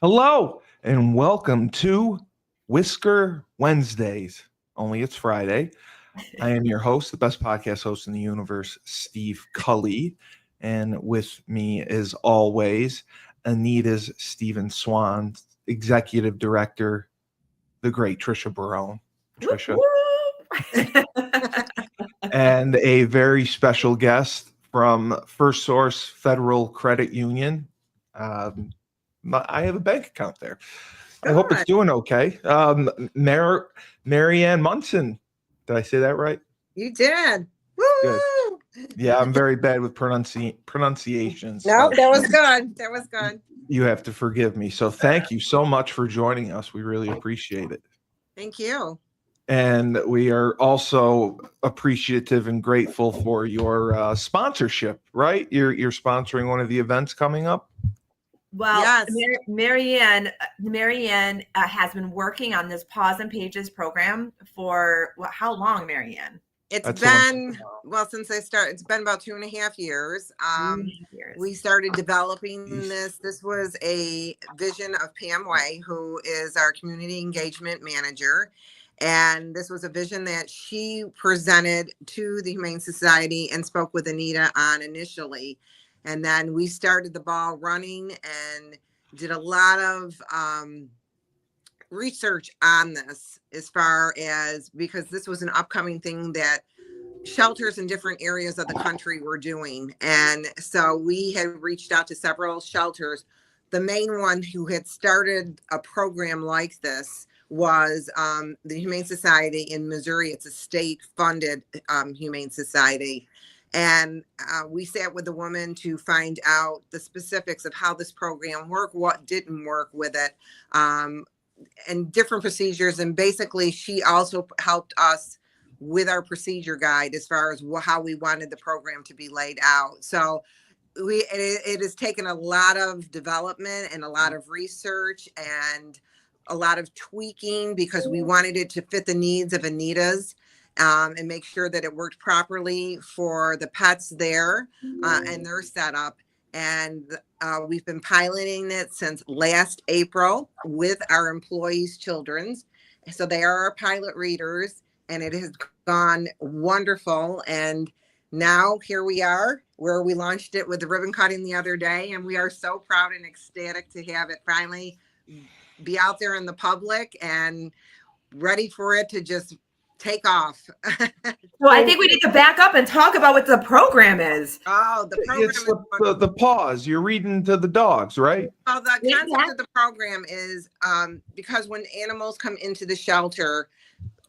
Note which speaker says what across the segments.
Speaker 1: Hello and welcome to Whisker Wednesdays. Only it's Friday. I am your host, the best podcast host in the universe, Steve Cully. And with me, as always, Anita's Stephen Swan, Executive Director, the great Trisha Barone. Trisha. And a very special guest from First Source Federal Credit Union. I have a bank account there. I hope it's doing okay. Marianne Munson. Did I say that right?
Speaker 2: You did. Woo!
Speaker 1: Good. Yeah, I'm very bad with pronunciations.
Speaker 2: No, that was good. That was good.
Speaker 1: You have to forgive me. So thank you so much for joining us. We really appreciate it.
Speaker 2: Thank you.
Speaker 1: And we are also appreciative and grateful for your sponsorship, right? You're sponsoring one of the events coming up.
Speaker 3: Well,
Speaker 2: yes.
Speaker 3: Marianne has been working on this Paws and Pages program for how long, Marianne?
Speaker 2: It's been about 2.5 years. We started developing this. This was a vision of Pam Way, who is our community engagement manager. And this was a vision that she presented to the Humane Society and spoke with Anita on initially. And then we started the ball running and did a lot of research on this as far as, because this was an upcoming thing that shelters in different areas of the country were doing. And so we had reached out to several shelters. The main one who had started a program like this was the Humane Society in Missouri. It's a state-funded Humane Society. And we sat with the woman to find out the specifics of how this program worked, what didn't work with it, and different procedures. And basically, she also helped us with our procedure guide as far as how we wanted the program to be laid out. So it has taken a lot of development and a lot of research and a lot of tweaking, because we wanted it to fit the needs of Anita's. And make sure that it worked properly for the pets there and their setup. And we've been piloting it since last April with our employees' children's. So they are our pilot readers, and it has gone wonderful. And now here we are, where we launched it with the ribbon cutting the other day. And we are so proud and ecstatic to have it finally be out there in the public and ready for it to just take off.
Speaker 3: So I think we need to back up and talk about what the program is.
Speaker 2: Oh, the program
Speaker 1: is the Paws. You're reading to the dogs, right?
Speaker 2: Well, the concept of the program is because when animals come into the shelter,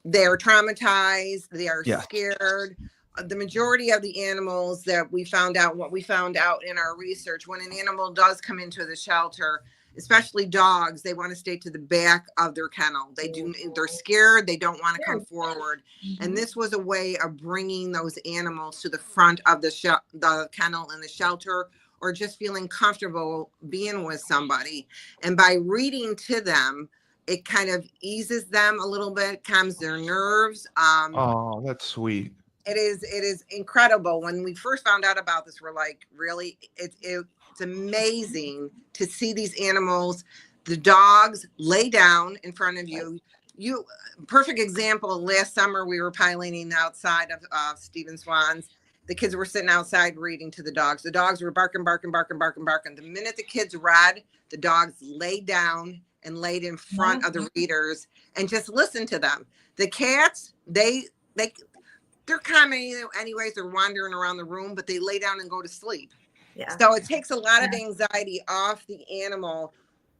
Speaker 2: they're traumatized, they are scared. The majority of the animals that we found out in our research, when an animal does come into the shelter, especially dogs, they want to stay to the back of their kennel. They're scared. They don't want to come forward. Mm-hmm. And this was a way of bringing those animals to the front of the kennel in the shelter, or just feeling comfortable being with somebody. And by reading to them, it kind of eases them a little bit, calms their nerves.
Speaker 1: Oh, that's sweet.
Speaker 2: It is incredible. When we first found out about this, we're like, really? It's amazing to see these animals, the dogs lay down in front of you. Perfect example, last summer we were piloting outside of Stephen Swan's. The kids were sitting outside reading to the dogs. The dogs were barking. The minute the kids read, the dogs laid down and laid in front of the readers and just listened to them. The cats, they're coming anyways, they're wandering around the room, but they lay down and go to sleep. Yeah. So it takes a lot of anxiety off the animal,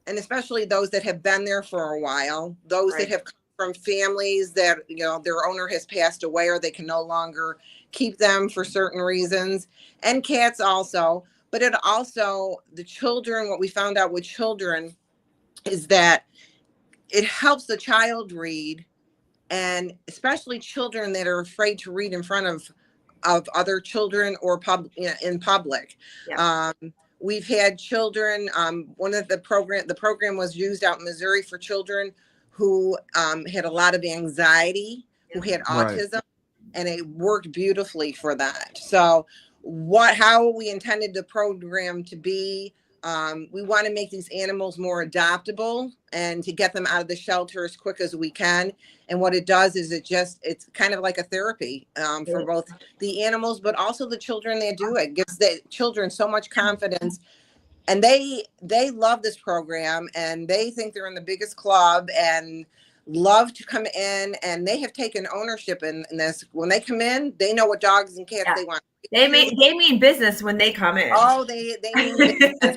Speaker 2: and especially those that have been there for a while, those that have come from families that, their owner has passed away, or they can no longer keep them for certain reasons, and cats also. But it also, the children, what we found out with children is that it helps the child read, and especially children that are afraid to read in front of other children or in public. Yeah. We've had children, one of the program was used out in Missouri for children who had a lot of anxiety, who had autism, and it worked beautifully for that. So how we intended the program to be, We want to make these animals more adoptable and to get them out of the shelter as quick as we can. And what it does is it's kind of like a therapy for both the animals, but also the children that do it. It gives the children so much confidence. And they love this program, and they think they're in the biggest club and love to come in, and they have taken ownership in this. When they come in, they know what dogs and cats they want.
Speaker 3: They mean business when they come in.
Speaker 2: Oh, they mean business.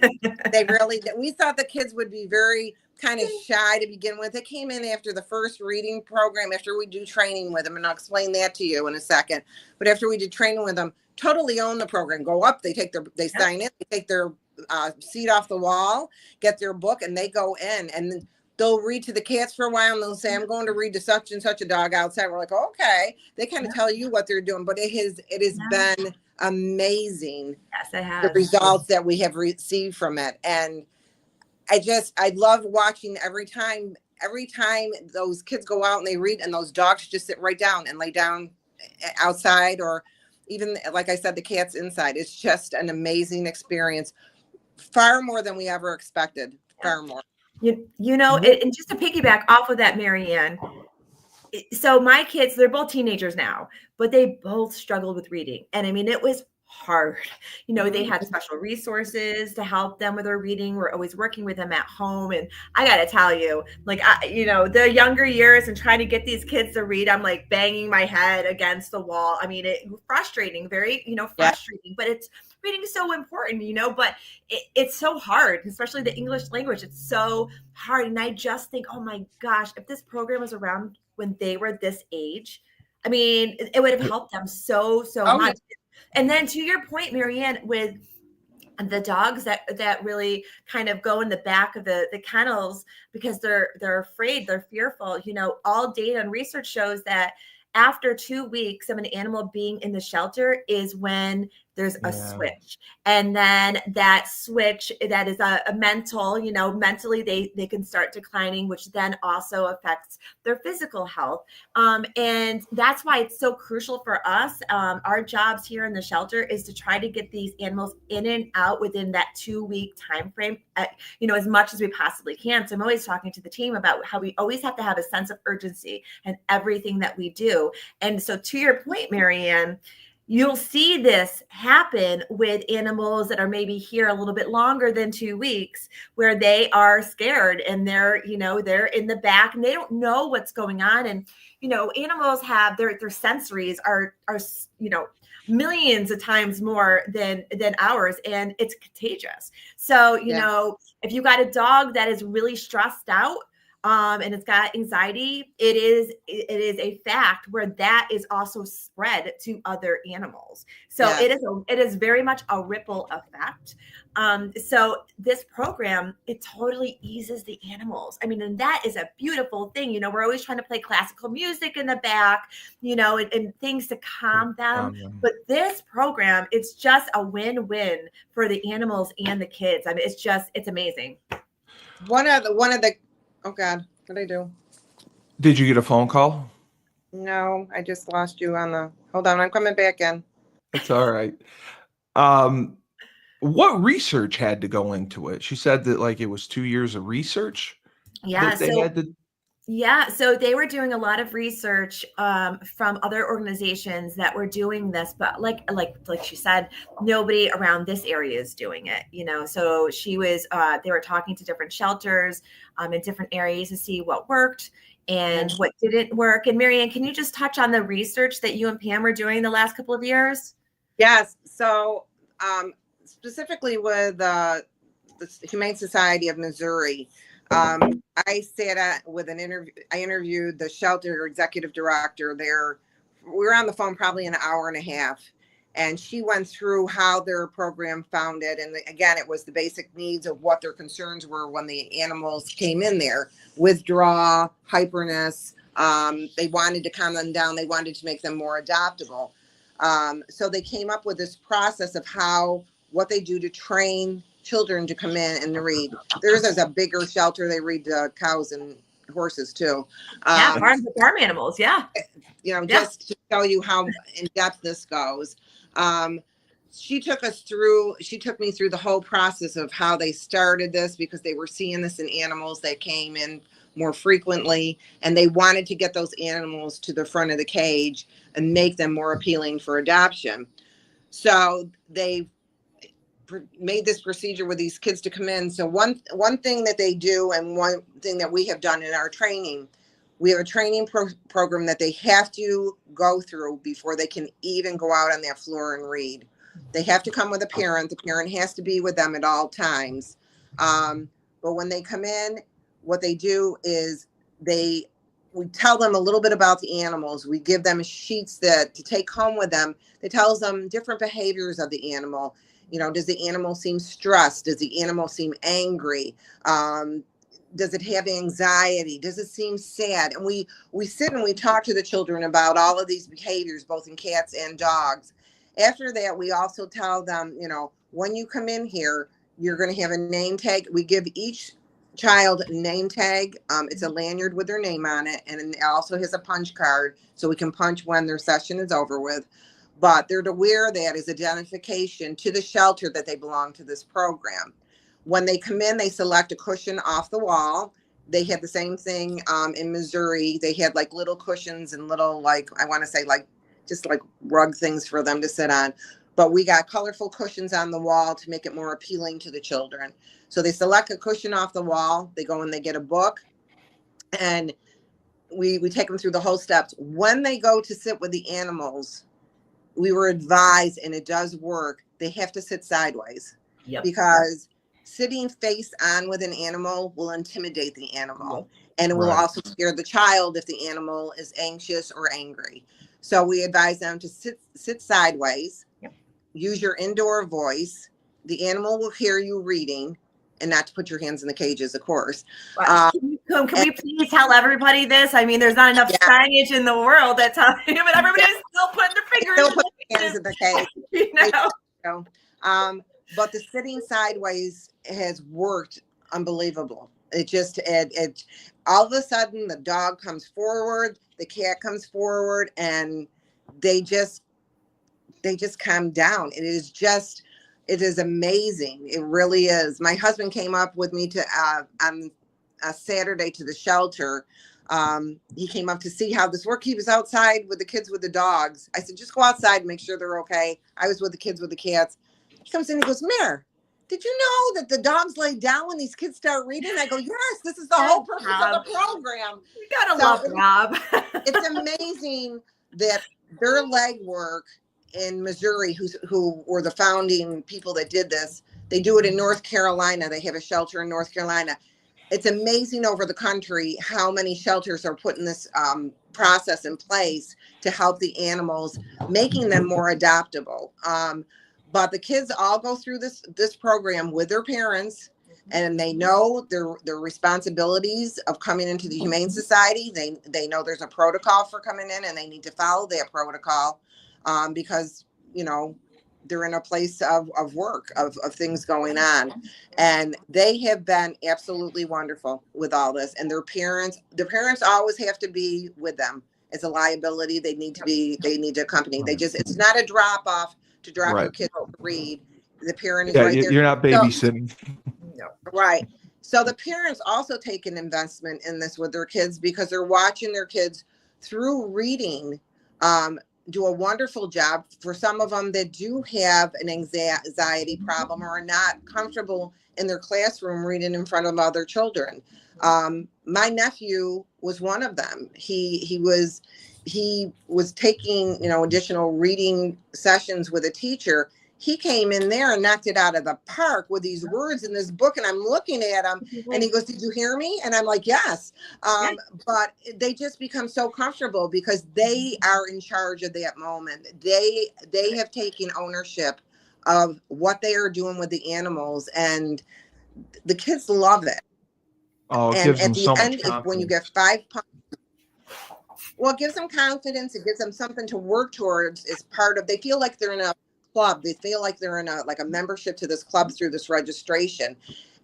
Speaker 2: They really do. We thought the kids would be very kind of shy to begin with. They came in after the first reading program, after we do training with them, and I'll explain that to you in a second. But after we did training with them, totally own the program. Go up, they sign in, they take their seat off the wall, get their book, and they go in, and they'll read to the cats for a while, and they'll say, I'm going to read to such and such a dog outside. We're like, okay. They kind of tell you what they're doing, but it has been amazing.
Speaker 3: Yes, it has.
Speaker 2: The results that we have received from it. And I love watching every time those kids go out and they read, and those dogs just sit right down and lay down outside, or even, like I said, the cats inside. It's just an amazing experience. Far more than we ever expected. Far more.
Speaker 3: You know, and just to piggyback off of that, Marianne, so my kids, they're both teenagers now, but they both struggled with reading. And I mean, it was hard. You know, they had special resources to help them with their reading. We're always working with them at home. And I got to tell you, like, the younger years and trying to get these kids to read, I'm like banging my head against the wall. I mean, frustrating, very, frustrating, but reading is so important, but it's so hard, especially the English language. It's so hard. And I just think, oh my gosh, if this program was around when they were this age, I mean, it would have helped them so much. Yeah. And then to your point, Marianne, with the dogs that really kind of go in the back of the kennels because they're afraid, they're fearful, all data and research shows that after 2 weeks of an animal being in the shelter is when there's a switch. And then that switch, that is a mental, mentally they can start declining, which then also affects their physical health. And that's why it's so crucial for us. Our jobs here in the shelter is to try to get these animals in and out within that 2-week time frame, as much as we possibly can. So I'm always talking to the team about how we always have to have a sense of urgency in everything that we do. And so to your point, Marianne, you'll see this happen with animals that are maybe here a little bit longer than 2 weeks, where they are scared and they're in the back and they don't know what's going on. And, animals have their sensories are millions of times more than ours, and it's contagious. So, if you got a dog that is really stressed out, and it's got anxiety, it is a fact where that is also spread to other animals. So it is very much a ripple effect. So this program, it totally eases the animals. I mean, and that is a beautiful thing. We're always trying to play classical music in the back, and things to calm them. But this program, it's just a win-win for the animals and the kids. I mean, it's amazing.
Speaker 2: One of the oh God, what did I do?
Speaker 1: Did you get a phone call?
Speaker 2: No, I just lost you hold on, I'm coming back in.
Speaker 1: It's all right. What research had to go into it? She said that it was 2 years of research.
Speaker 3: Yeah. So they were doing a lot of research from other organizations that were doing this, but like she said, nobody around this area is doing it, So she was, they were talking to different shelters in different areas to see what worked and what didn't work. And Marianne, can you just touch on the research that you and Pam were doing the last couple of years?
Speaker 2: Yes. So specifically with the Humane Society of Missouri, I sat with an interview. I interviewed the shelter executive director there. We were on the phone probably an hour and a half, and she went through how their program found it. And again, it was the basic needs of what their concerns were when the animals came in there: withdrawal, hyperness. They wanted to calm them down. They wanted to make them more adaptable. So they came up with this process of what they do to train children to come in and read. Theirs is a bigger shelter. They read cows and horses too.
Speaker 3: Farm animals. Yeah.
Speaker 2: Just to show you how in depth this goes. she took me through the whole process of how they started this, because they were seeing this in animals that came in more frequently, and they wanted to get those animals to the front of the cage and make them more appealing for adoption. So they made this procedure with these kids to come in. So one thing that they do, and one thing that we have done in our training, we have a training program that they have to go through before they can even go out on that floor and read. They have to come with a parent. The parent has to be with them at all times. But when they come in, what they do is we tell them a little bit about the animals. We give them sheets to take home with them. That tells them different behaviors of the animal. Does the animal seem stressed? Does the animal seem angry? Does it have anxiety? Does it seem sad? And we sit and we talk to the children about all of these behaviors, both in cats and dogs. After that, we also tell them, when you come in here, you're going to have a name tag. We give each child a name tag. It's a lanyard with their name on it, and it also has a punch card, so we can punch when their session is over with. But they're to wear that as identification to the shelter that they belong to this program. When they come in, they select a cushion off the wall. They had the same thing in Missouri. They had like little cushions and little, I want to say just like rug things for them to sit on. But we got colorful cushions on the wall to make it more appealing to the children. So they select a cushion off the wall. They go and they get a book, and we take them through the whole steps. When they go to sit with the animals, we were advised, and it does work, they have to sit sideways.
Speaker 3: Yep.
Speaker 2: Because sitting face on with an animal will intimidate the animal. Yep. And it will also scare the child if the animal is anxious or angry. So we advise them to sit sideways. Yep. Use your indoor voice. The animal will hear you reading, and not to put your hands in the cages, of course.
Speaker 3: Can we please tell everybody this? I mean, there's not enough signage in the world that's telling you, but everybody's still putting their fingers
Speaker 2: in the cage. But the sitting sideways has worked unbelievable. It all of a sudden the dog comes forward, the cat comes forward, and they just calm down. It is amazing. It really is. My husband came up with me on a Saturday to the shelter. He came up to see how this worked. He was outside with the kids with the dogs. I said, just go outside and make sure they're okay. I was with the kids with the cats. He comes in and he goes, Mare, did you know that the dogs lay down when these kids start reading? I go, yes, this is the whole purpose of the program.
Speaker 3: You gotta love Rob.
Speaker 2: It's amazing that their legwork in Missouri, who were the founding people that did this, they do it in North Carolina. They have a shelter in North Carolina. It's amazing over the country how many shelters are putting this process in place to help the animals, making them more adoptable. But the kids all go through this program with their parents, and they know their responsibilities of coming into the Humane Society. They know there's a protocol for coming in, and they need to follow that protocol because, they're in a place of work, of things going on. And they have been absolutely wonderful with all this. And their parents always have to be with them. It's a liability. They need to accompany. It's not a drop off to drop your kid to read. The parent is right there.
Speaker 1: You're not babysitting.
Speaker 2: No. Right. So the parents also take an investment in this with their kids, because they're watching their kids through reading, do a wonderful job. For some of them that do have an anxiety problem or are not comfortable in their classroom reading in front of other children. My nephew was one of them. He was taking, additional reading sessions with a teacher. He came in there and knocked it out of the park with these words in this book. And I'm looking at him and he goes, did you hear me? And I'm like, yes. But they just become so comfortable because they are in charge of that moment. They have taken ownership of what they are doing with the animals, and the kids love it.
Speaker 1: Oh, it
Speaker 2: and
Speaker 1: gives
Speaker 2: at
Speaker 1: them
Speaker 2: the
Speaker 1: so much
Speaker 2: end,
Speaker 1: confidence.
Speaker 2: when you get 5 pounds, well, it gives them confidence. It gives them something to work towards. It's part of, they feel like they're in a club. They feel like they're in a membership to this club through this registration,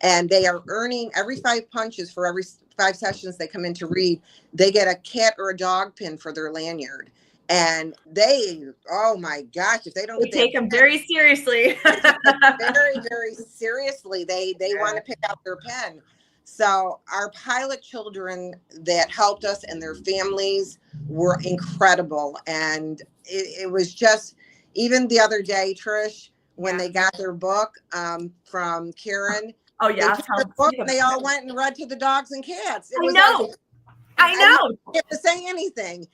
Speaker 2: and they are earning every 5 punches for every 5 sessions they come in to read. They get a cat or a dog pin for their lanyard, And they, oh my gosh, if they don't
Speaker 3: We
Speaker 2: get
Speaker 3: take
Speaker 2: that
Speaker 3: them very seriously.
Speaker 2: very, very seriously, they want to pick out their pen. So our pilot children that helped us and their families were incredible. And it was just, even the other day, Trish, when they got their book from Karen,
Speaker 3: Oh
Speaker 2: they
Speaker 3: yeah,
Speaker 2: took the book and they all went and read to the dogs and cats. It was like,
Speaker 3: I know.
Speaker 2: I didn't have to say anything.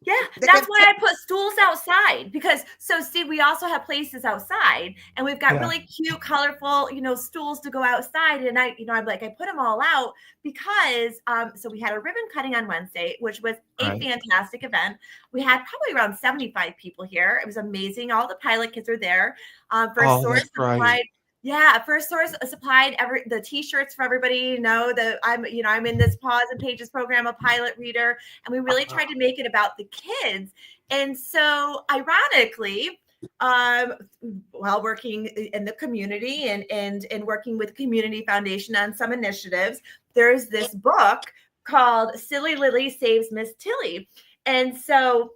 Speaker 3: Yeah, that's why I put stools outside, because Steve, we also have places outside, and we've got really cute, colorful, stools to go outside. And I put them all out because so we had a ribbon cutting on Wednesday, which was a fantastic event. We had probably around 75 people here. It was amazing. All the pilot kids are there. First Source supplied. Yeah, First Source supplied the T-shirts for everybody. That I'm in this Paws and Pages program, a pilot reader, and we really tried to make it about the kids. And so, ironically, while working in the community and working with Community Foundation on some initiatives, there's this book called "Silly Lily Saves Miss Tilly," and so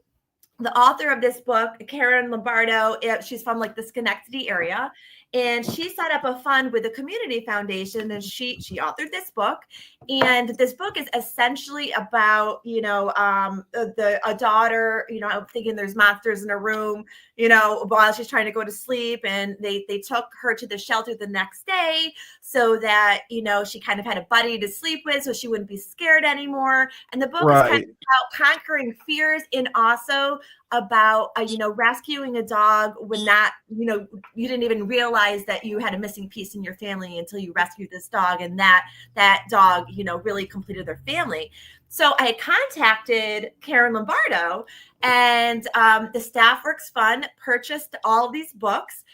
Speaker 3: the author of this book, Karen Lombardo, she's from the Schenectady area, and she set up a fund with the Community Foundation, and she authored this book. And this book is essentially about, a daughter, I'm thinking there's monsters in a room, while she's trying to go to sleep, and they took her to the shelter the next day so that, she kind of had a buddy to sleep with so she wouldn't be scared anymore. And the book is kind of about conquering fears, and also about rescuing a dog when you didn't even realize that you had a missing piece in your family until you rescued this dog, and that dog really completed their family. So I had contacted Karen Lombardo, and the Staff Works Fund purchased all of these books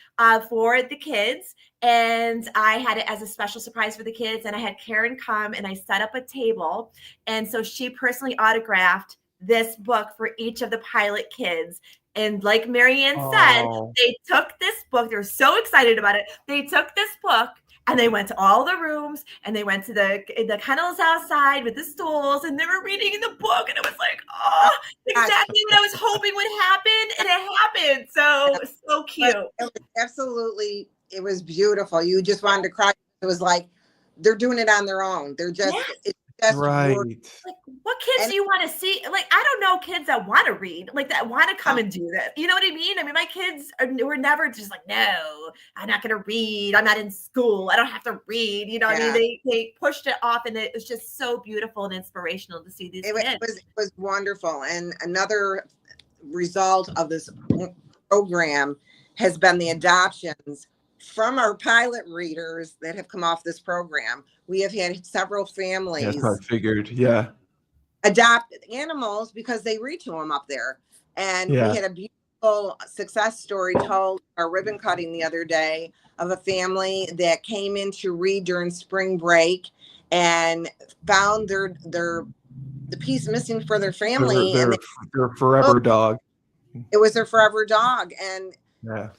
Speaker 3: for the kids, and I had it as a special surprise for the kids. And I had Karen come, and I set up a table, and so she personally autographed this book for each of the pilot kids. And like Marianne said, they took this book. They were so excited about it. They took this book and they went to all the rooms, and they went to the kennels outside with the stools, and they were reading the book. And it was like, exactly what I was hoping would happen. And it happened. So cute.
Speaker 2: It was absolutely, it was beautiful. You just wanted to cry. It was like, they're doing it on their own. They're just, it's just
Speaker 3: what kids do you want to see? I don't know kids that want to read, that want to come and do this. You know what I mean? I mean, my kids were never just no, I'm not going to read. I'm not in school. I don't have to read. I mean, they pushed it off, and it was just so beautiful and inspirational to see these kids.
Speaker 2: It was wonderful. And another result of this program has been the adoptions from our pilot readers that have come off this program. We have had several families.
Speaker 1: Yes, I figured.
Speaker 2: Adopt animals because they read to them up there. And we had a beautiful success story told our ribbon cutting the other day of a family that came in to read during spring break and found the piece missing for their family.
Speaker 1: Their forever dog.
Speaker 2: It was their forever dog. And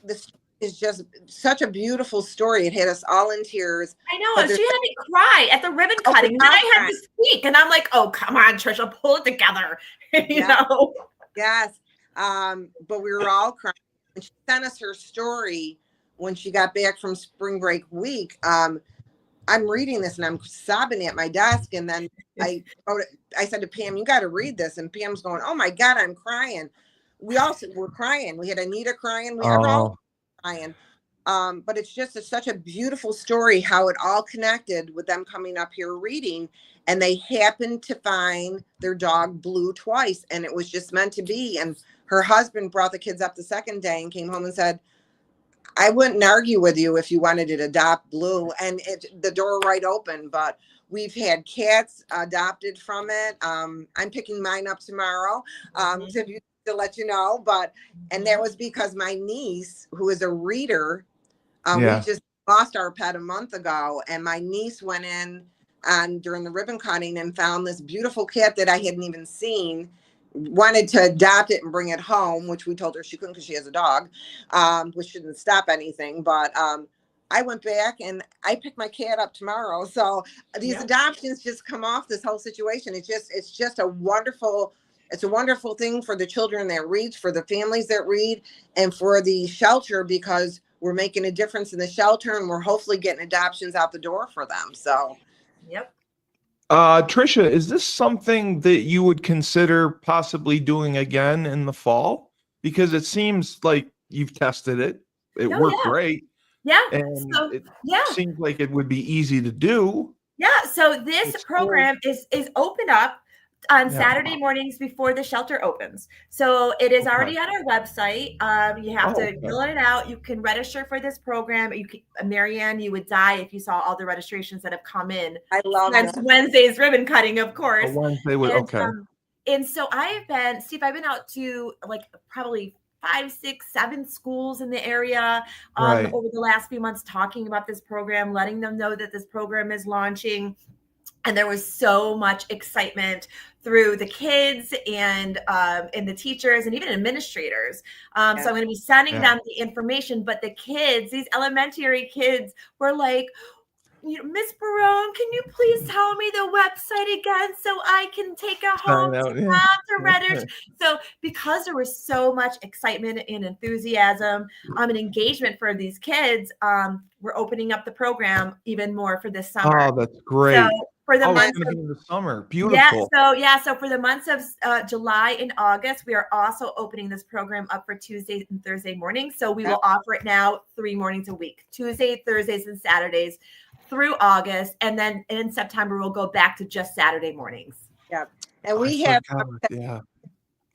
Speaker 1: this
Speaker 2: is just such a beautiful story. It had us all in tears.
Speaker 3: I know. And she had me cry at the ribbon cutting. And then I had to speak. And I'm like, oh, come on, Trisha, pull it together. you know?
Speaker 2: Yes. But we were all crying. And she sent us her story when she got back from spring break week. I'm reading this and I'm sobbing at my desk. And then I said to Pam, you got to read this. And Pam's going, oh my God, I'm crying. We also were crying. We had Anita crying. We were all crying. But it's just such a beautiful story how it all connected with them coming up here reading, and they happened to find their dog Blue twice, and it was just meant to be. And her husband brought the kids up the second day and came home and said, I wouldn't argue with you if you wanted to adopt Blue, and the door right open. But we've had cats adopted from it. I'm picking mine up tomorrow to let you know. And that was because my niece, who is a reader, we just lost our pet a month ago, and my niece went in during the ribbon cutting and found this beautiful cat that I hadn't even seen, wanted to adopt it and bring it home, which we told her she couldn't because she has a dog, which shouldn't stop anything. But I went back and I picked my cat up tomorrow. So these adoptions just come off this whole situation. It's just a wonderful It's a wonderful thing for the children that read, for the families that read, and for the shelter, because we're making a difference in the shelter and we're hopefully getting adoptions out the door for them. So,
Speaker 3: Yep.
Speaker 1: Trisha, is this something that you would consider possibly doing again in the fall? Because it seems like you've tested it. It
Speaker 3: Oh,
Speaker 1: worked
Speaker 3: yeah.
Speaker 1: great.
Speaker 3: Yeah.
Speaker 1: And
Speaker 3: So,
Speaker 1: it
Speaker 3: yeah.
Speaker 1: seems like it would be easy to do.
Speaker 3: Yeah. So this
Speaker 1: It's
Speaker 3: program is open up on
Speaker 1: Yeah.
Speaker 3: Saturday mornings before the shelter opens. So it is
Speaker 1: Okay.
Speaker 3: already on our website. You have to
Speaker 1: okay.
Speaker 3: fill it out. You can register for this program. You can, Marianne, you would die if you saw all the registrations that have come in
Speaker 2: I love
Speaker 3: since
Speaker 2: that.
Speaker 3: Wednesday's ribbon cutting, of
Speaker 1: A
Speaker 3: course.
Speaker 1: Wednesday would,
Speaker 3: And,
Speaker 1: okay.
Speaker 3: and so Steve, I've been out to like probably 5, 6, 7 schools in the area
Speaker 1: Right.
Speaker 3: over the last few months, talking about this program, letting them know that this program is launching. And there was so much excitement through the kids and the teachers and even administrators. So I'm going to be sending them the information. But the kids, these elementary kids, were like, Miss Barone, can you please tell me the website again so I can take it home to register? So because there was so much excitement and enthusiasm and engagement for these kids, we're opening up the program even more for this summer.
Speaker 1: Oh, that's great.
Speaker 3: So for the months
Speaker 1: it's going to be in the summer. Beautiful.
Speaker 3: So for the months of July and August, we are also opening this program up for Tuesdays and Thursday mornings. So we will offer it now 3 mornings a week, Tuesday, Thursdays, and Saturdays through August. And then in September, we'll go back to just Saturday mornings.
Speaker 2: Yeah. And we have to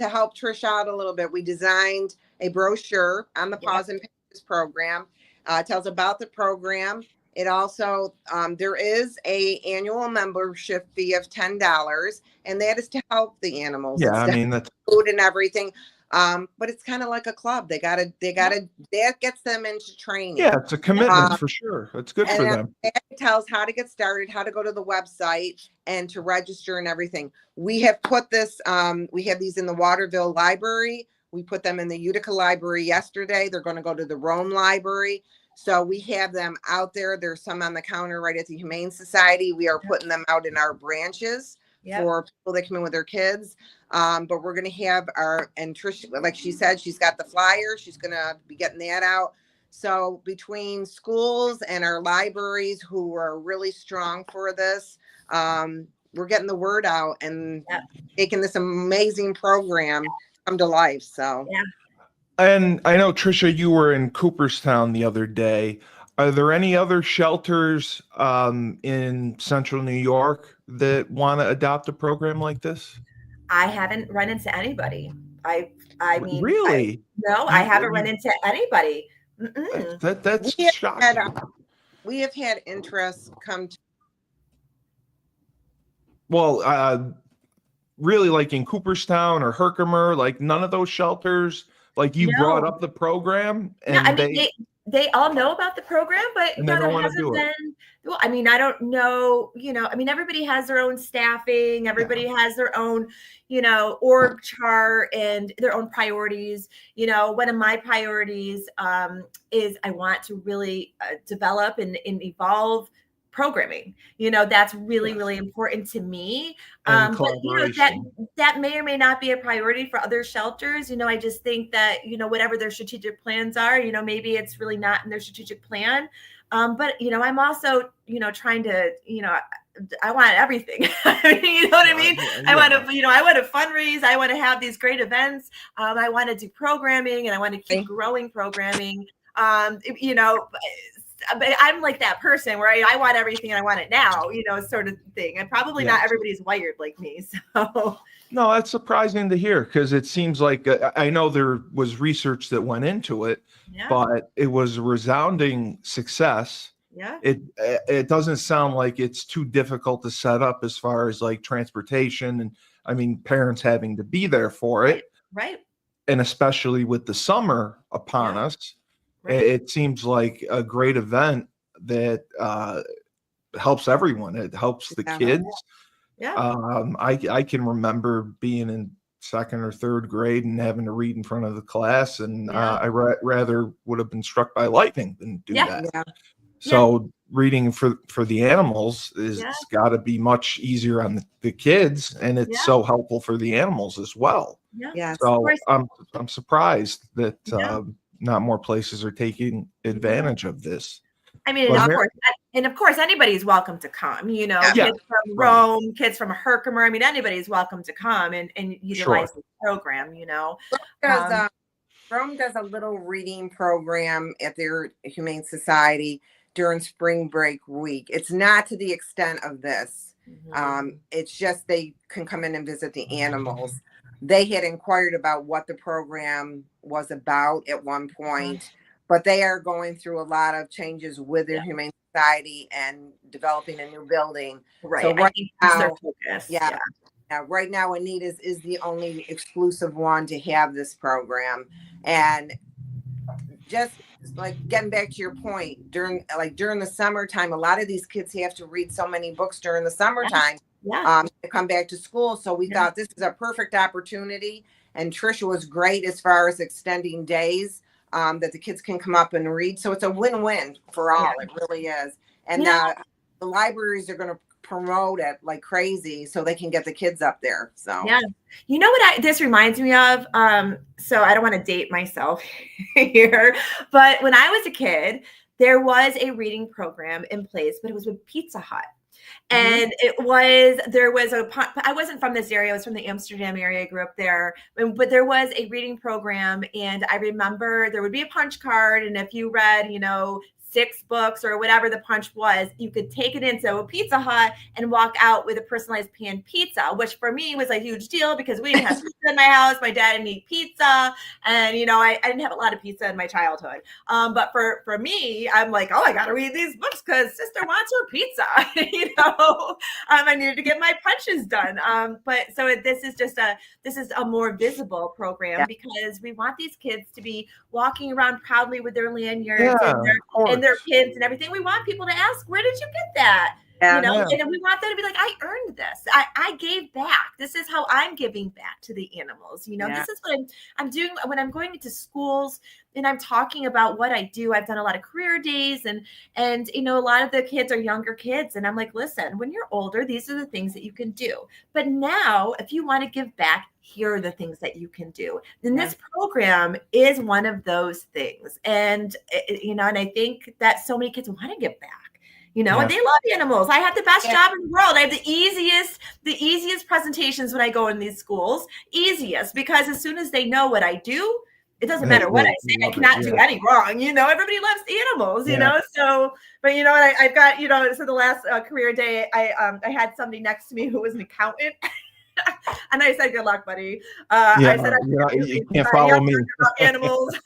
Speaker 2: help Trisha out a little bit. We designed a brochure on the Pause and Pages program. It tells about the program. It also, there is a annual membership fee of $10, and that is to help the animals.
Speaker 1: Yeah,
Speaker 2: it's
Speaker 1: that's
Speaker 2: food and everything. But it's kind of like a club. They gotta, that gets them into training.
Speaker 1: Yeah, it's a commitment for sure. It's good for them.
Speaker 2: It tells how to get started, how to go to the website and to register and everything. We have put this, we have these in the Waterville Library. We put them in the Utica Library yesterday. They're going to go to the Rome Library. So we have them out there. There's some on the counter right at the Humane Society. We are putting them out in our branches for people that come in with their kids. But we're going to have and Trisha, like she said, she's got the flyer. She's going to be getting that out. So between schools and our libraries who are really strong for this, we're getting the word out and making this amazing program come to life. So
Speaker 1: And I know, Trisha, you were in Cooperstown the other day. Are there any other shelters in Central New York that want to adopt a program like this?
Speaker 3: I haven't run into anybody. I mean,
Speaker 1: really?
Speaker 3: I haven't run into anybody.
Speaker 1: That's shocking.
Speaker 2: We have had interest come to.
Speaker 1: Well, really, like in Cooperstown or Herkimer, like none of those shelters. Like you brought up the program, and
Speaker 3: they all know about the program, but
Speaker 1: there hasn't been.
Speaker 3: Well, I mean, I don't know. I mean, everybody has their own staffing. Everybody has their own, org chart and their own priorities. One of my priorities is I want to really develop and evolve programming. That's really, really important to me. But that may or may not be a priority for other shelters. I just think that, whatever their strategic plans are, maybe it's really not in their strategic plan. But, I'm also, trying to, I want everything. You know what I mean? I want to, I want to fundraise. I want to have these great events. I want to do programming and I want to keep growing programming. But I'm like that person where I want everything and I want it now, sort of thing. And probably not everybody's wired like me. So
Speaker 1: no, that's surprising to hear because it seems like I know there was research that went into it, but it was a resounding success.
Speaker 3: Yeah.
Speaker 1: It doesn't sound like it's too difficult to set up as far as like transportation and I mean parents having to be there for it.
Speaker 3: Right.
Speaker 1: And especially with the summer upon us. Right. It seems like a great event that helps everyone. It helps the kids.
Speaker 3: Yeah.
Speaker 1: I can remember being in 2nd or 3rd grade and having to read in front of the class, and I rather would have been struck by lightning than do that.
Speaker 2: Yeah.
Speaker 1: So reading for the animals is got to be much easier on the kids, and it's so helpful for the animals as well.
Speaker 2: Yes.
Speaker 1: So I'm surprised that not more places are taking advantage of this.
Speaker 3: I mean, of course, anybody's welcome to come, kids from Rome, kids from Herkimer. I mean, anybody's welcome to come and utilize the program,
Speaker 2: Rome does a little reading program at their Humane Society during spring break week. It's not to the extent of this. It's just they can come in and visit the animals. They had inquired about what the program was about at one point, but they are going through a lot of changes with their Humane Society and developing a new building.
Speaker 3: Right.
Speaker 2: So right now,
Speaker 3: right
Speaker 2: now, Anita's is the only exclusive one to have this program. And just like getting back to your point, during the summertime, a lot of these kids have to read so many books during the summertime to come back to school. So we thought this is a perfect opportunity. And Trisha was great as far as extending days that the kids can come up and read. So it's a win-win for all. It really is. And the libraries are going to promote it like crazy so they can get the kids up there. So
Speaker 3: you know what this reminds me of, so I don't want to date myself here, but when I was a kid there was a reading program in place, but it was with Pizza Hut. And I wasn't from this area. I was from the Amsterdam area. I grew up there, but there was a reading program. And I remember there would be a punch card. And if you read, 6 books or whatever the punch was, you could take it into a Pizza Hut and walk out with a personalized pan pizza, which for me was a huge deal because we didn't have pizza in my house. My dad didn't eat pizza. And, I didn't have a lot of pizza in my childhood. But for me, I'm like, oh, I got to read these books because sister wants her pizza. I needed to get my punches done. But so this is a more visible program because we want these kids to be walking around proudly with their lanyards and their kids and everything. We want people to ask, where did you get that? And we want them to be like, I earned this. I gave back. This is how I'm giving back to the animals. This is what I'm doing when I'm going into schools and I'm talking about what I do. I've done a lot of career days and a lot of the kids are younger kids. And I'm like, listen, when you're older, these are the things that you can do. But now if you want to give back, here are the things that you can do. And this program is one of those things. And, and I think that so many kids want to give back. And they love animals. I have the best job in the world. I have the easiest presentations when I go in these schools. Easiest, because as soon as they know what I do, it doesn't matter what I say. I cannot do any wrong. Everybody loves animals, So, but I've got, so the last career day, I had somebody next to me who was an accountant. And I said, good luck, buddy. I said,
Speaker 1: you can't follow me.
Speaker 2: Animals.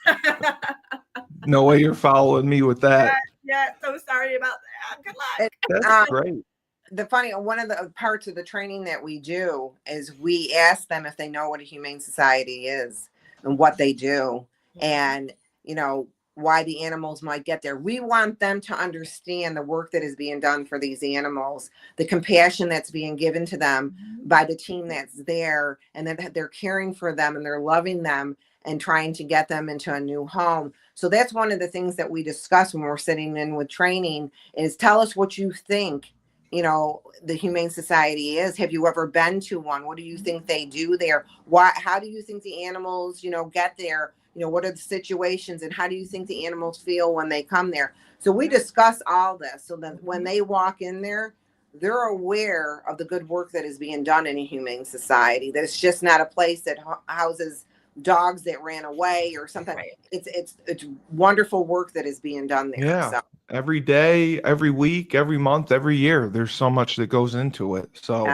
Speaker 1: No way you're following me with that.
Speaker 2: So sorry about that. Good luck.
Speaker 1: That's great.
Speaker 2: One of the parts of the training that we do is we ask them if they know what a Humane Society is and what they do and, why the animals might get there. We want them to understand the work that is being done for these animals, the compassion that's being given to them by the team that's there, and that they're caring for them and they're loving them and trying to get them into a new home. So that's one of the things that we discuss when we're sitting in with training is tell us what you think, the Humane Society is. Have you ever been to one? What do you think they do there? How do you think the animals, get there? What are the situations and how do you think the animals feel when they come there? So we discuss all this so that when they walk in there, they're aware of the good work that is being done in a Humane Society, that it's just not a place that houses dogs that ran away or something. Right. It's wonderful work that is being done there.
Speaker 1: Yeah.
Speaker 2: So.
Speaker 1: Every day, every week, every month, every year, there's so much that goes into it. So,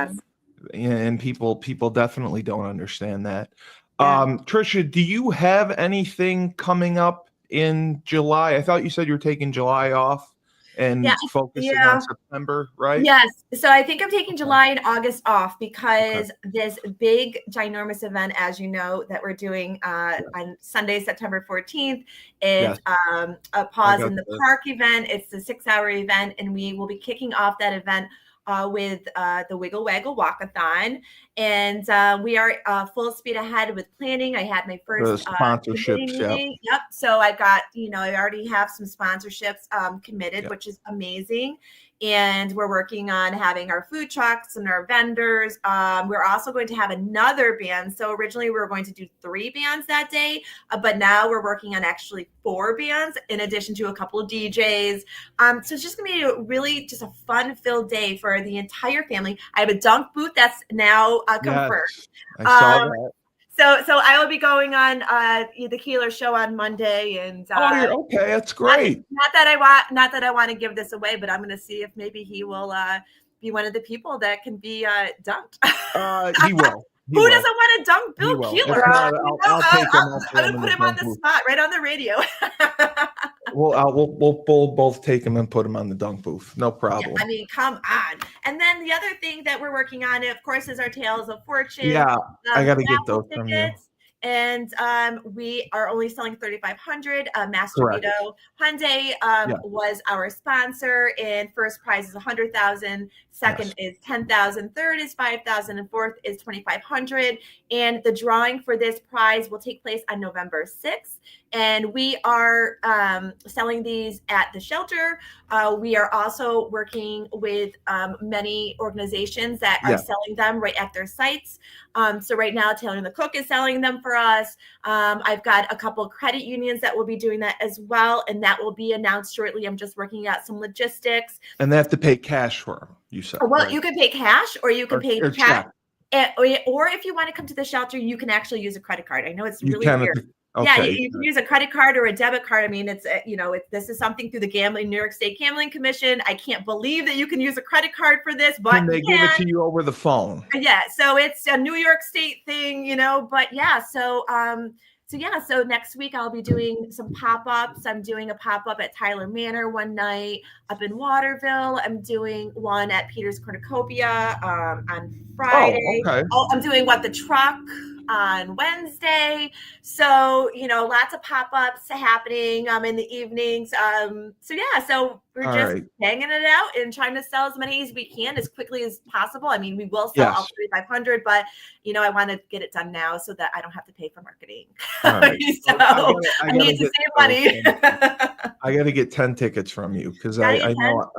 Speaker 1: and people definitely don't understand that. Trisha, do you have anything coming up in July? I thought you said you were taking July off and focusing on September, right?
Speaker 3: Yes. So I think I'm taking July and August off because this big, ginormous event, as you know, that we're doing on Sunday, September 14th is a Pause in the Park event. It's a 6-hour event, and we will be kicking off that event with the Wiggle Waggle Walkathon. And we are full speed ahead with planning. I had my first committee meeting. Yep. So I got, I already have some sponsorships committed, which is amazing. And we're working on having our food trucks and our vendors. We're also going to have another band. So originally we were going to do 3 bands that day, but now we're working on actually 4 bands in addition to a couple of DJs. So it's just going to be really just a fun-filled day for the entire family. I have a dunk booth that's now confirmed.
Speaker 1: Yes, I saw that.
Speaker 3: So I will be going on the Keeler show on Monday, and
Speaker 1: you're okay. That's great.
Speaker 3: Not that I want to give this away, but I'm going to see if maybe he will be one of the people that can be dunked.
Speaker 1: He will.
Speaker 3: Who doesn't want to dunk Bill Keeler?
Speaker 1: I'll take him.
Speaker 3: I'm going to put him on the spot, right on the radio.
Speaker 1: We'll both take him and put him on the dunk booth. No problem.
Speaker 3: Yeah, I mean, come on. And then the other thing that we're working on, of course, is our Tales of Fortune.
Speaker 1: Yeah, I got to get those from you.
Speaker 3: And we are only selling 3,500. Master Vito Hyundai was our sponsor, and first prize is 100,000. Second is 10,000. Third is 5,000, and fourth is 2,500. And the drawing for this prize will take place on November 6th. And we are selling these at the shelter. We are also working with many organizations that are selling them right at their sites. So right now, Taylor and the Cook is selling them for us. I've got a couple of credit unions that will be doing that as well, and that will be announced shortly. I'm just working out some logistics.
Speaker 1: And they have to pay cash for them, you said.
Speaker 3: Well, you can pay cash, or you can pay cash. Or if you want to come to the shelter, you can actually use a credit card. I know it's really weird.
Speaker 1: Okay.
Speaker 3: Yeah, you can use a credit card or a debit card. I mean, it's this is something through the New York State Gambling Commission. I can't believe that you can use a credit card for this, but
Speaker 1: and they give it to you over the phone.
Speaker 3: Yeah, so it's a New York State thing, but yeah, so next week I'll be doing some pop-ups. I'm doing a pop-up at Tyler Manor one night up in Waterville. I'm doing one at Peter's Cornucopia on Friday.
Speaker 1: Oh, okay.
Speaker 3: I'm doing the truck on Wednesday. So, lots of pop-ups happening in the evenings. So we're just hanging it out and trying to sell as many as we can as quickly as possible. I mean, we will sell all 3,500, but I want to get it done now so that I don't have to pay for marketing.
Speaker 1: Right.
Speaker 3: So I need to save money.
Speaker 1: I got to get 10 tickets from you because I know.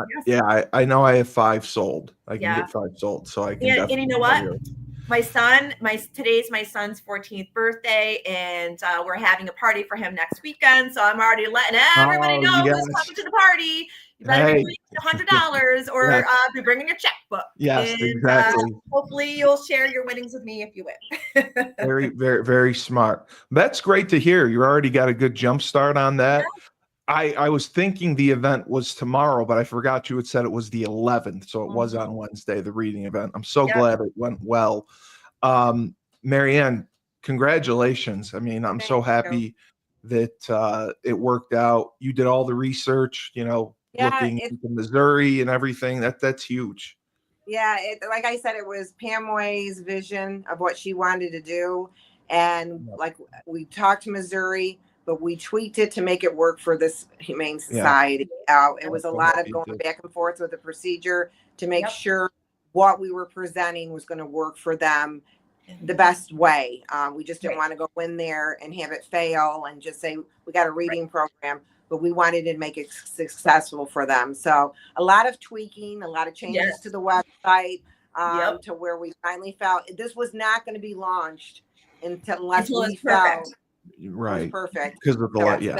Speaker 1: I know I have 5 sold. I can get 5 sold, so I can.
Speaker 3: And you know what? Today's my son's 14th birthday, and we're having a party for him next weekend. So I'm already letting everybody know who's coming to the party. You better be bringing $100 or be bringing a checkbook.
Speaker 1: Yes,
Speaker 3: and,
Speaker 1: exactly.
Speaker 3: Hopefully you'll share your winnings with me if you win.
Speaker 1: Very, very, very smart. That's great to hear. You already got a good jump start on that. Yeah. I was thinking the event was tomorrow, but I forgot you had said it was the 11th. So it was on Wednesday, the reading event. I'm so glad it went well. Marianne, congratulations. I mean, I'm so happy that it worked out. You did all the research, looking into Missouri and everything. That's huge.
Speaker 2: Yeah, like I said, it was Pam Way's vision of what she wanted to do. And like we talked to Missouri, but we tweaked it to make it work for this Humane Society. It was a lot of going back and forth with the procedure to make sure what we were presenting was going to work for them the best way. We just didn't want to go in there and have it fail and just say, we got a reading program, but we wanted to make it successful for them. So a lot of tweaking, a lot of changes to the website to where we finally felt this was not going to be launched unless we felt it was perfect.
Speaker 1: Because of the
Speaker 2: preparation.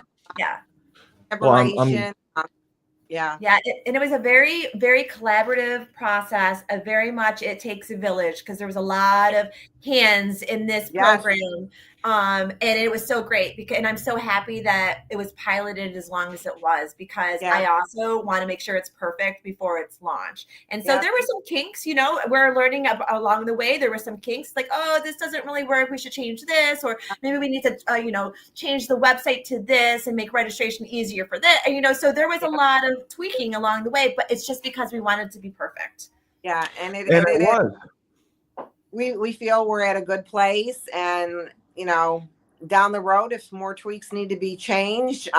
Speaker 3: And it was a very, very collaborative process. Very much it takes a village because there was a lot of hands in this program. And it was so great and I'm so happy that it was piloted as long as it was because I also want to make sure it's perfect before it's launched. And so there were some kinks, we're learning along the way. There were some kinks like, oh, this doesn't really work. We should change this, or maybe we need to, change the website to this and make registration easier for this. And, so there was a lot of tweaking along the way, but it's just because we wanted to be perfect.
Speaker 2: Yeah. And it
Speaker 1: was.
Speaker 2: We feel we're at a good place, and down the road, if more tweaks need to be changed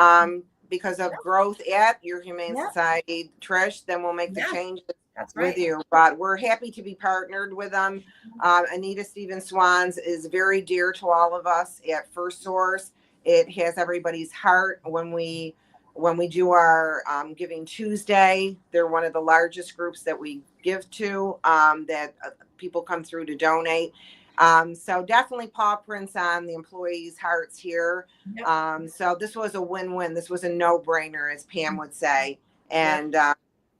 Speaker 2: because of growth at your Humane Society, Trish, then we'll make the changes
Speaker 3: That's
Speaker 2: with
Speaker 3: right.
Speaker 2: you, but we're happy to be partnered with them. Anita Swans is very dear to all of us at First Source. It has everybody's heart when we do our Giving Tuesday. They're one of the largest groups that we give to, that people come through to donate. So definitely paw prints on the employees' hearts here.
Speaker 3: Yep.
Speaker 2: So this was a win-win. This was a no-brainer, as Pam would say. And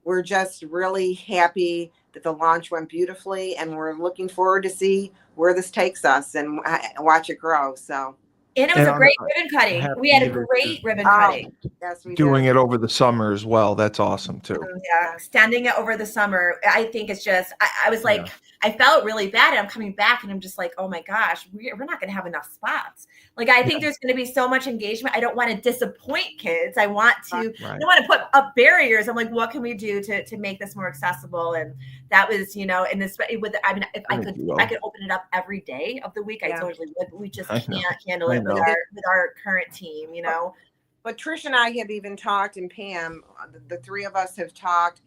Speaker 2: we're just really happy that the launch went beautifully, and we're looking forward to see where this takes us and watch it grow. So.
Speaker 3: And it was a great ribbon cutting. We had a great ribbon cutting.
Speaker 2: Yes, we
Speaker 1: Doing
Speaker 2: did.
Speaker 1: it over the summer as well. That's awesome too.
Speaker 3: Yeah, extending it over the summer. I think it's just, I was like, I felt really bad. And I'm coming back and I'm just like, oh my gosh, we're not going to have enough spots. Like, I think there's going to be so much engagement. I don't want to disappoint kids. I want to, I don't want to put up barriers. I'm like, what can we do to make this more accessible? And that was, you know, and especially with, I mean, if I could open it up every day of the week, I totally would. We just can't handle it with our current team, you know.
Speaker 2: But Trisha and I have even talked, and Pam, the three of us have talked.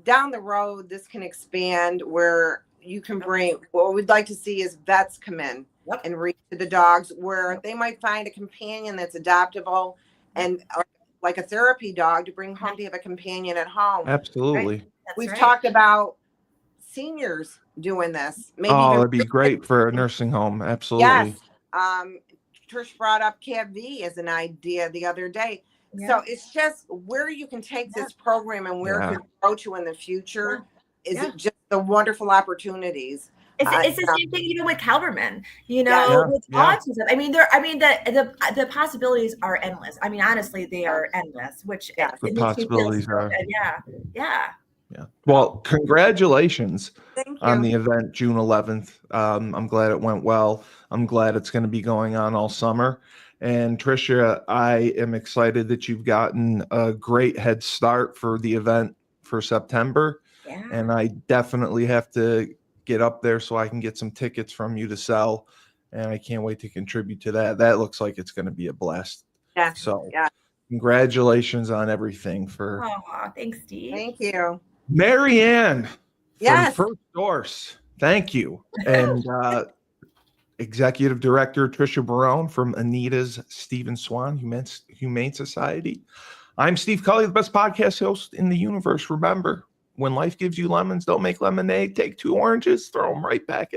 Speaker 2: Down the road, this can expand where you can bring, what we'd like to see is vets come in and read to the dogs, where they might find a companion that's adoptable and like a therapy dog to bring home to have a companion at home.
Speaker 1: Absolutely.
Speaker 2: We've talked about seniors doing this. Maybe
Speaker 1: it'd be great for a nursing home. Absolutely.
Speaker 2: Yes. Trish brought up CAV as an idea the other day. So it's just where you can take this program and where it could go to in the future is just the wonderful opportunities.
Speaker 3: It's the same thing even with Calverman, you know, with autism. I mean, the possibilities are endless. I mean, honestly, they are endless, which
Speaker 1: the possibilities are.
Speaker 3: Yeah.
Speaker 1: Well, congratulations on the event June 11th. I'm glad it went well. I'm glad it's going to be going on all summer. And Trisha, I am excited that you've gotten a great head start for the event for September. Yeah. And I definitely have to get up there so I can get some tickets from you to sell. And I can't wait to contribute to that. That looks like it's going to be a blast.
Speaker 2: Yeah.
Speaker 1: So congratulations on everything for.
Speaker 3: Oh, thanks, Steve.
Speaker 2: Thank you.
Speaker 1: Mary Ann from First Source. Thank you. And Executive Director Trisha Barone from Anita's Swan Humane Society. I'm Steve Cully, the best podcast host in the universe. Remember, when life gives you lemons, don't make lemonade. Take 2 oranges, throw them right back